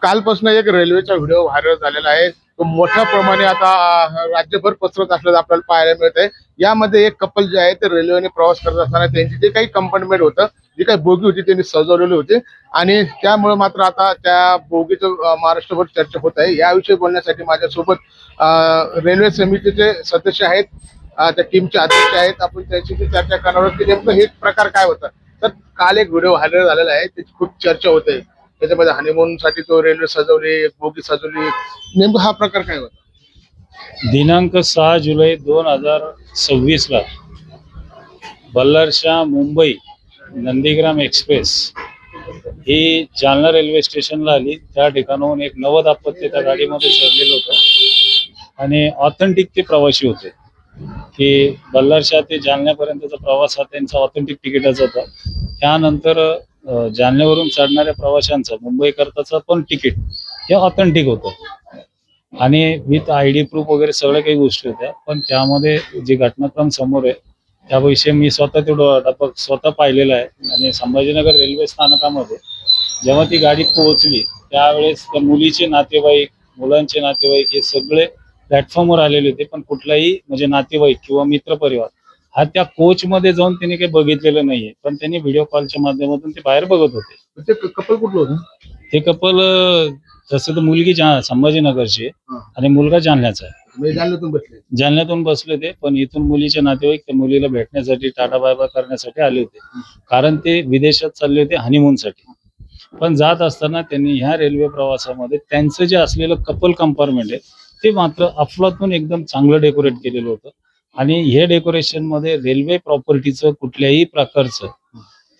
कालपासून एक रेल्वेचा व्हिडिओ व्हायरल झालेला आहे. तो मोठ्या प्रमाणे आता राज्यभर पसरत असल्याचं आपल्याला पाहायला मिळत आहे. यामध्ये एक कपल जे आहे ते रेल्वेने प्रवास करत असताना त्यांची जे काही कंपार्टमेंट होतं, जी काही बोगी होती त्यांनी सजवलेली होती आणि त्यामुळे मात्र आता त्या बोगीचं महाराष्ट्रभर चर्चा होत आहे. याविषयी बोलण्यासाठी माझ्यासोबत रेल्वे समितीचे सदस्य आहेत, त्या टीमचे अध्यक्ष आहेत. आपण त्याची चर्चा करणार आहोत की नेमकं हे प्रकार काय होता. तर काल एक व्हिडिओ व्हायरल झालेला आहे, त्याची खूप चर्चा होते. त्याच्यामध्ये हनीमून साठी तो रेल्वे सजवली, एक बोगी सजवली. नेमका हा प्रकार काय होता? दिनांक 6 जुलै 2026 ला बल्लारशाह मुंबई नंदीग्राम एक्सप्रेस ही जालना रेल्वे स्टेशनला आली. त्या ठिकाणाहून एक नवं दाम्पत्य त्या गाडीमध्ये चढलेलं होतं आणि ऑथेंटिक ते प्रवासी होते की बल्लारशाह ते जालन्यापर्यंतचा प्रवास हा त्यांचा ऑथेंटिक तिकीटाचा होता. त्यानंतर जालन्यावरून चढणाऱ्या प्रवाशांचं मुंबई करताचं पण तिकीट हे ऑथेंटिक होतं आणि विथ ID प्रूफ वगैरे सगळ्या काही गोष्टी होत्या. पण त्यामध्ये जे घटनाक्रम समोर आहे त्याविषयी मी स्वतः तो स्वतः पाहिलेला आहे. आणि संभाजीनगर रेल्वे स्थानकामध्ये जेव्हा ती गाडी पोहोचली त्यावेळेस त्या मुलीचे नातेवाईक, मुलांचे नातेवाईक हे सगळे प्लॅटफॉर्मवर आलेले होते. पण कुठलाही म्हणजे नातेवाईक किंवा मित्रपरिवार हा त्या कोच मध्ये जाऊन त्यांनी काही बघितलेलं नाहीये. पण त्यांनी व्हिडिओ कॉलच्या माध्यमातून ते बाहेर बघत होते. ते कपल कुठलं होतं? ते कपल तसं तर मुलगी संभाजीनगरची आहे आणि मुलगा जालन्याचा आहे. म्हणजे जालन्यातून बसले. जालन्यातून बसले ते, पण इथून मुलीचे नातेवाईक त्या मुलीला भेटण्यासाठी टाटा बाय बाय करण्यासाठी आले होते. कारण ते विदेशात चालले होते हनीमूनसाठी. पण जात असताना त्यांनी ह्या रेल्वे प्रवासामध्ये त्यांचं जे असलेलं कपल कंपार्टमेंट आहे ते मात्र अफलातून एकदम चांगलं डेकोरेट केलेलं होतं. आणि हे डेकोरेशन मध्ये रेल्वे प्रॉपर्टीचं कुठल्याही प्रकारचं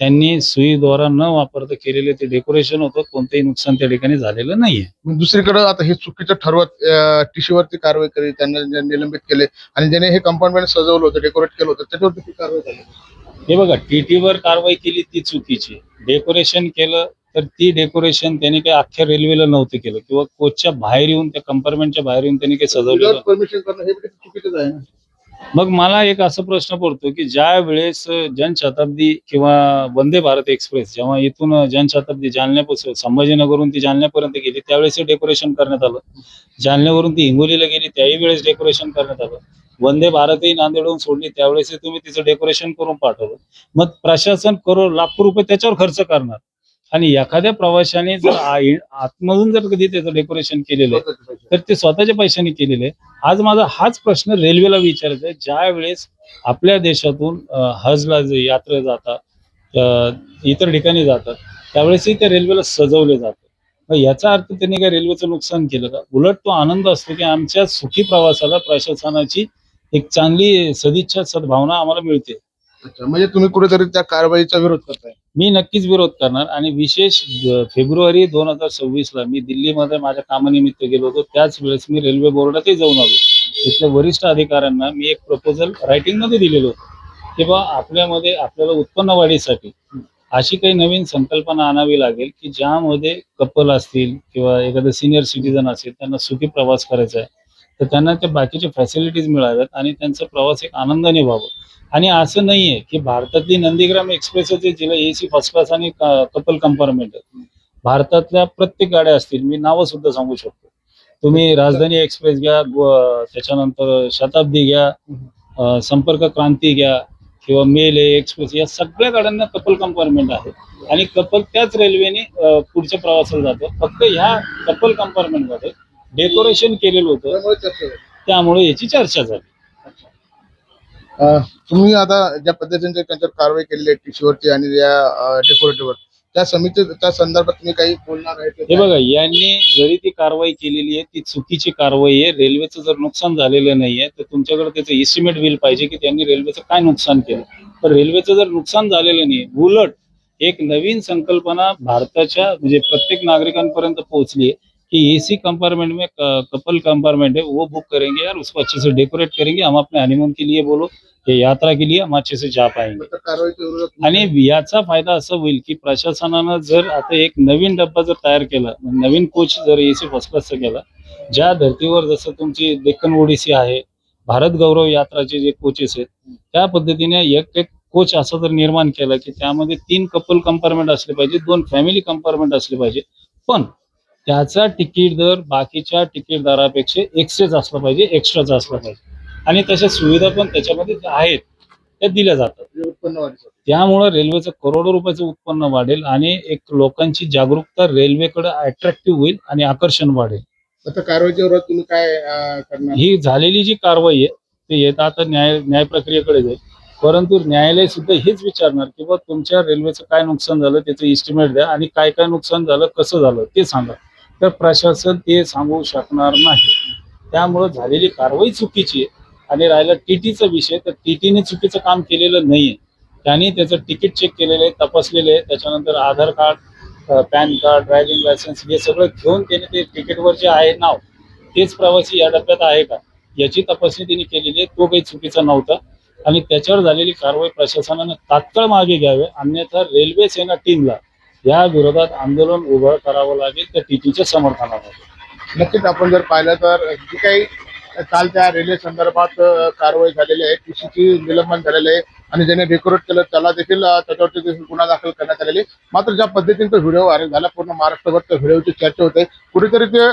त्यांनी सुईद्वारा न वापरता केलेले ते डेकोरेशन होतं. कोणतंही नुकसान त्या ठिकाणी झालेलं नाहीये. दुसरीकडे आता हे चुकीचं ठरवत टीसीवरती कारवाई केली, त्यांना निलंबित केले आणि ज्याने हे कंपार्टमेंट सजवलं होतं, डेकोरेट केलं होतं, त्याच्यावरती कारवाई झाली. हे बघा, टीटीवर कारवाई केली ती चुकीची. डेकोरेशन केलं तर ती डेकोरेशन त्यांनी काही अख्ख्या रेल्वेला नव्हतं केलं किंवा कोचच्या बाहेर येऊन त्या कंपार्टमेंटच्या बाहेर येऊन त्यांनी काही सजवलं. परमिशन करणं हे चुकीचं आहे ना. मग मला एक असा प्रश्न पडतो की ज्या वेळेस जनशताब्दी किंवा वंदे भारत एक्सप्रेस जेव्हा इथून जनशताब्दी जालन्यापासून संभाजीनगरहून ती जालन्यापर्यंत गेली त्यावेळेस डेकोरेशन करण्यात आलं. जालन्यावरून ती हिंगोलीला गेली त्याही वेळेस डेकोरेशन करण्यात आलं. वंदे भारतही नांदेडहून सोडली त्यावेळेस तुम्ही तिचं डेकोरेशन करून पाठवलं. मग प्रशासन करोड लाखो रुपये त्याच्यावर खर्च करणार आणि एखाद्या प्रवाशाने जर आतमधून जर कधी त्याचं डेकोरेशन केलेलं आहे तर ते स्वतःच्या पैशाने केलेलं आहे. आज माझा हाच प्रश्न रेल्वेला विचारायचा आहे. ज्या वेळेस आपल्या देशातून हजला जे यात्रा जातात, इतर ठिकाणी जातात, त्यावेळेसही त्या रेल्वेला सजवले जातात. मग याचा अर्थ त्यांनी काय रेल्वेचं नुकसान केलं का? उलट तो आनंद असतो की आमच्या सुखी प्रवासाला प्रशासनाची एक चांगली सदिच्छा सद्भावना आम्हाला मिळते. अच्छा, म्हणजे तुम्ही कुठेतरी त्या कारवाईचा विरोध करताय? मी नक्कीच विरोध करणार. आणि विशेष फेब्रुवारी 2026 ला मी दिल्लीमध्ये माझ्या कामानिमित्त गेलो होतो. त्याच वेळेस मी रेल्वे बोर्डातही जाऊन आलो. तिथल्या वरिष्ठ अधिकाऱ्यांना मी एक प्रपोजल रायटिंग मध्ये दिलेलं होतं की बा आपल्यामध्ये आपल्याला उत्पन्न वाढीसाठी अशी काही नवीन संकल्पना आणावी लागेल की ज्यामध्ये कपल असतील किंवा एखादं सिनियर सिटीजन असेल त्यांना सुखी प्रवास करायचा आहे तर त्यांना त्या बाकीच्या फॅसिलिटीज मिळाव्यात आणि त्यांचा प्रवास एक आनंदाने व्हावा. आणि असं नाहीये की भारतातली नंदीग्राम एक्सप्रेस जिला AC फर्स्ट क्लास आणि कपल कंपार्टमेंट आहे. भारतातल्या प्रत्येक गाड्या असतील, मी नावं सुद्धा सांगू शकतो. तुम्ही राजधानी एक्सप्रेस घ्या, त्याच्यानंतर शताब्दी घ्या, संपर्क क्रांती घ्या किंवा मेल एक्सप्रेस, या सगळ्या गाड्यांना कपल कंपार्टमेंट आहे आणि कपल त्याच रेल्वेने पुढच्या प्रवासाला जातं. फक्त ह्या कपल कंपार्टमेंट मध्ये डेकोरेशन केलेलं होतं त्यामुळे याची चर्चा झाली. तुम्ही आता ज्या पद्धतीने त्यांच्यावर कारवाई केलेली आहे टीसीवरती आणि या डेकोरेटिव्हवर, त्या संदर्भात तुम्ही काही बोलणार आहे? हे बघा, यांनी जरी ती कारवाई केलेली आहे ती चुकीची कारवाई आहे. रेल्वेचं जर नुकसान झालेलं नाहीये तर तुमच्याकडे त्याचं एस्टिमेट बिल पाहिजे की त्यांनी रेल्वेचं काय नुकसान केलं. तर रेल्वेचं जर नुकसान झालेलं नाही, उलट एक नवीन संकल्पना भारताच्या म्हणजे प्रत्येक नागरिकांपर्यंत पोहोचली है कि AC कंपार्टमेंट में कपल कंपार्टमेंट है, वो बुक करेंगे यार, उसको अच्छे से डेकोरेट करेंगे, हम अपने हनीमून के लिए बोलो ये यात्रा के लिए हम अच्छे से जा पाएंगे. आणि याचा फायदा असा होईल की प्रशासनानं जर आता एक नवीन डब्बा जर तयार केला, नवीन कोच जर AC फर्स्ट क्लासचा केला, ज्या धर्तीवर जसं तुमची डेक्कन ओडिसी आहे, भारत गौरव यात्राचे जे कोचेस आहेत, त्या पद्धतीने एक कोच असा जर निर्माण केला की त्यामध्ये 3 कपल कंपार्टमेंट असले पाहिजे, 2 फॅमिली कंपार्टमेंट असले पाहिजे. पण त्याचा तिकीट दर बाकीच्या तिकीटदारापेक्षा एक्स्ट्राच असला पाहिजे, एक्स्ट्राच असला पाहिजे. आणि तशा सुविधा पण त्याच्यामध्ये ज्या आहेत त्या दिल्या जातात. हे उत्पन्न वाढीसाठी. त्यामुळं रेल्वेचं करोडो रुपयाचं उत्पन्न वाढेल आणि एक लोकांची जागरूकता रेल्वेकडे अट्रॅक्टिव्ह होईल आणि आकर्षण वाढेल. आता कारवाईच्या विरोधात तुम्ही काय करणार? ही झालेली जी कारवाई आहे ते येत आता न्याय प्रक्रियेकडे जाईल. परंतु न्यायालय सुद्धा हेच विचारणार की बा तुमच्या रेल्वेचं काय नुकसान झालं त्याचं इस्टिमेट द्या आणि काय काय नुकसान झालं कसं झालं ते सांगा. तर प्रशासन ते सांगू शकणार नाही. त्यामुळं झालेली कारवाई चुकीची आहे. आणि राहिला टीटीचा विषय, तर टीटीने चुकीचं काम केलेलं नाहीये. त्यांनी त्याचं तिकीट चेक केलेलं आहे, तपासलेलं आहे. त्याच्यानंतर Aadhaar card, PAN card, driving licence हे सगळं घेऊन त्याने ते तिकीटवर जे आहे नाव तेच प्रवासी या डब्यात आहे का याची तपासणी त्यांनी केलेली आहे. तो काही चुकीचा नव्हता आणि त्याच्यावर झालेली कारवाई प्रशासनाने तात्काळ मागे घ्यावे, अन्यथा रेल्वे सेना टीमला या विरोधात आंदोलन उभं करावं लागेल त्या टीटीच्या समर्थनामध्ये. नक्कीच आपण जर पाहिलं तर जी काही काल त्या रेल्वे संदर्भात कारवाई झालेली आहे, टीसीची निलंबन झालेलं आहे आणि ज्याने डेकोरेट केलं त्याला देखील त्याच्यावरती देखील गुन्हा दाखल करण्यात आलेले. मात्र ज्या पद्धतीने तो व्हिडिओ व्हायरल झाला पूर्ण महाराष्ट्रभर त्या व्हिडिओची चर्चा होते. कुठेतरी ते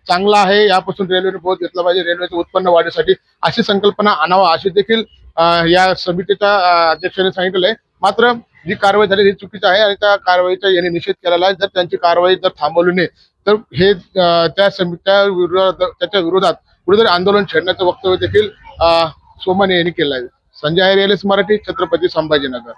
चांगलं आहे, यापासून रेल्वेने बोध घेतला पाहिजे, रेल्वेचं उत्पन्न वाढीसाठी अशी संकल्पना आणावा अशी देखील या समितीच्या अध्यक्षांनी सांगितलेलं आहे. मात्र जी कारवाई झाली ही चुकीची आहे आणि त्या कारवाईचा यांनी निषेध केलेला आहे. जर त्यांची कारवाई जर थांबवली नाही तर हे त्याच्या विरोधात कुठेतरी आंदोलन छेडण्याचं वक्तव्य देखील सोमानी यांनी केलं आहे. Sanjay Iyer, L S Marathi, Chhatrapati Sambhajinagar.